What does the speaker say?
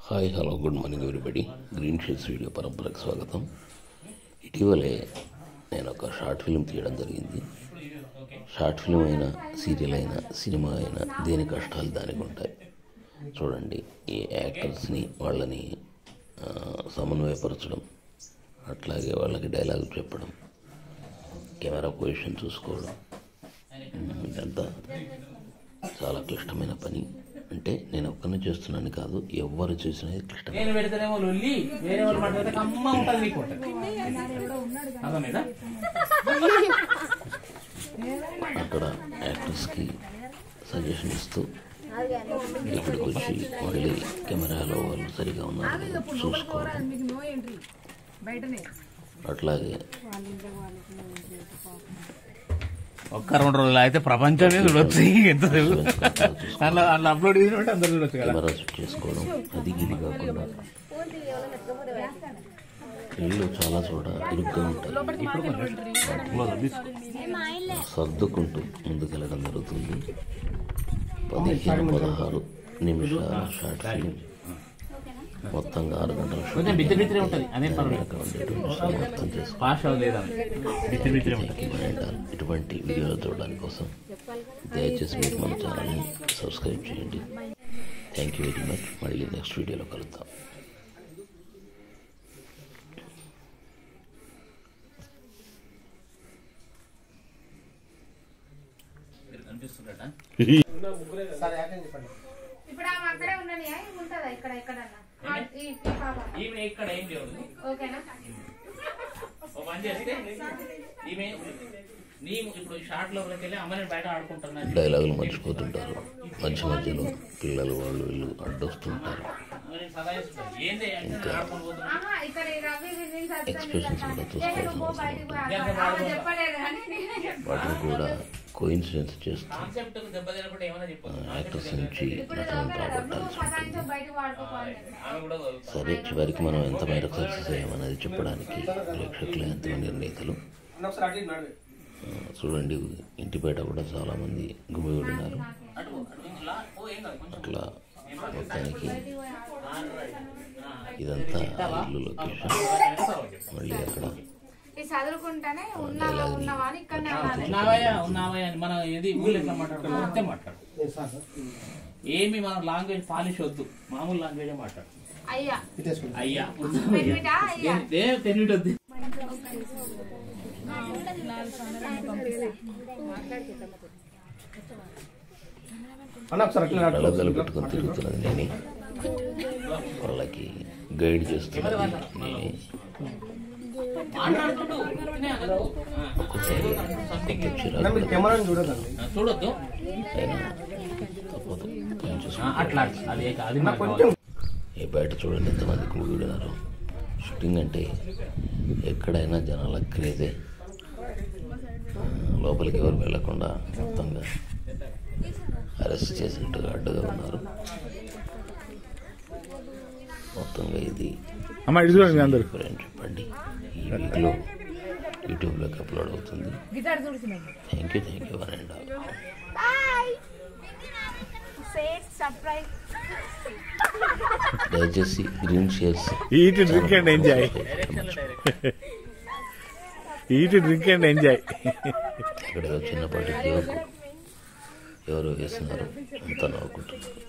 Hi hello good morning everybody. Green shades video పరంపరకు స్వాగతం. ఇటీవలే నేను ఒక షార్ట్ ఫిల్మ్ తీయడం జరిగింది. షార్ట్ ఫిల్మ్ అయినా, సీరియల్ అయినా, సినిమా అయినా దేని కష్టాలు దానికి ఉంటాయి. చూడండి, ఈ యాక్టర్స్ని వాళ్ళని సమన్వయపరచడం, అట్లాగే వాళ్ళకి డైలాగ్ చెప్పడం, కెమెరా పొజిషన్ చూసుకోవడం, ఇదంతా చాలా క్లిష్టమైన పని. అంటే నేను ఒక్కరిని చేస్తున్నాను కాదు, ఎవరు చేసినా క్లిష్టం. అక్కడ యాక్టర్స్కి సజెషన్ ఇస్తూ ఇక్కడికి వచ్చి మళ్ళీ కెమెరాలో వాళ్ళు సరిగా ఉన్నారు చూసుకోవడం. అట్లాగే ఒక్క 2 రోజులు అయితే ప్రపంచమే చూడొచ్చు. అట్లా అప్లోడ్ చేసినట్టు అందరూ చూడొచ్చు కదా. కెమెరా సెట్ చేసుకోవడం, అది ఇది కాకుండా ఇళ్ళు చాలా చోట ఇరుగ్గా ఉంటాయి. సర్దుకుంటూ ముందుకెళ్ళడం జరుగుతుంది. 15-16 నిమిషాల షార్ట్ ఫిల్మ్ మొత్తంగా 6 గంటల ఇటువంటి వీడియోలు చూడడానికి కోసం దయచేసి మీరు మన ఛానల్ని సబ్స్క్రైబ్ చేయండి. Thank you very much. మళ్ళీ నెక్స్ట్ వీడియోలో కలుద్దాం. ఇప్పుడు ఆమె అక్కడే ఉండని ఉంటుందా ఇక్కడ ఎక్కడన్నా ఇక్కడ ఏం లేవు. ఓకేనా? ఇప్పుడు షార్ట్ లోపలికి వెళ్ళి అమ్మని బయట ఆడుకుంటున్నారు. డైలాగులు మర్చిపోతుంటారు. మధ్య మధ్యలో పిల్లలు వాళ్ళు వీళ్ళు అడ్డొస్తుంటారు. ఇంకా ఎక్స్ప్రెషన్స్ కూడా చూసుకోవాల్సిన వాటిని కూడా కోఇన్సిడెన్స్ చేస్తూ యాక్టర్స్ నుంచి నటన రాబట్టాల్సి ఉంటుంది. సరే, చివరికి మనం ఎంత మేరకు సక్సెస్ అయ్యామనేది చెప్పడానికి ప్రేక్షకులు ఎంతమంది నిర్ణయితలు. చూడండి, ఇంటి బయట కూడా చాలామంది గుమిగూడినారు. అట్లా మొత్తానికి ఇదంతా ఇల్లు లొకేషన్. మళ్ళీ అక్కడ ఏమి మనం లాంగ్వేజ్ పాలిష్ వద్దు, మామూలు లాంగ్వేజ్ మాట్లాడు. అయ్యా అయ్యా తెలియదు. అలగలు పెట్టుకొని తిరుగుతున్నది నేనే, వాళ్ళకి గైడ్ చేస్తున్నది నేనే. ఒక్కొక్కసారి చూడొద్దు, తప్పదు. ఏ బయట చూడండి ఎంతమంది కూడినారు. షూటింగ్ అంటే ఎక్కడైనా జనాల క్రేజే. లోపలికి ఎవరు వెళ్లకుండా మొత్తంగా అరెస్ట్ చేసినట్టుగా అడ్డుగా ఉన్నారు. మొత్తంగా ఇది చెప్పండి. ఈ వీక్లో యూట్యూబ్లోకి అప్లోడ్ అవుతుంది. Thank you one and all. దయచేసి green shares eat drink and enjoy. ఇక్కడ చిన్నపాటి జోకు ఎవరు వేస్తున్నారు అంతా నవ్వుకుంటున్నారు.